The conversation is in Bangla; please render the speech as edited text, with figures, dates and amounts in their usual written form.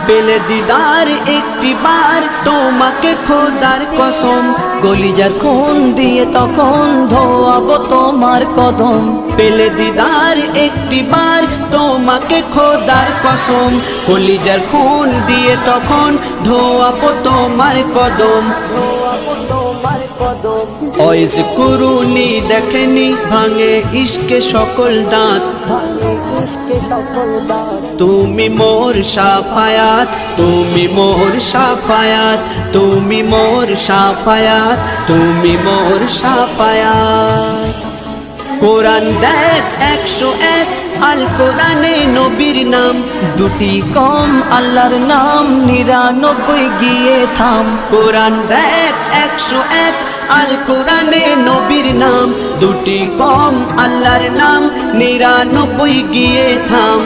পেলে দিদার একটি বার তোমাকে খোদার কসম, কলিজার খুন দিয়ে তখন ধোয়াবো তোমার কদম। পেলে দিদার একটি বার তোমাকে খোদার কসম, কলিজার খুন দিয়ে তখন ধোয়াবো তোমার কদম। ওইস কুরুনি দেখেনি ভাঙে ইশকে সকল দাঁত, তুমি মোর শাফায়াত, তুমি মোর শাফায়াত, তুমি মোর শাফায়াত, তুমি মোর শাফায়াত। কোরআন দেখ 101, আল কোরআনে নবীর নাম দুটি কম, আল্লাহর নাম 99 গিয়ে থাম। কোরআন দেখ 101, আল কোরআনে নবীর নাম দুটি কম, আল্লাহর নাম 99 গিয়ে থাম।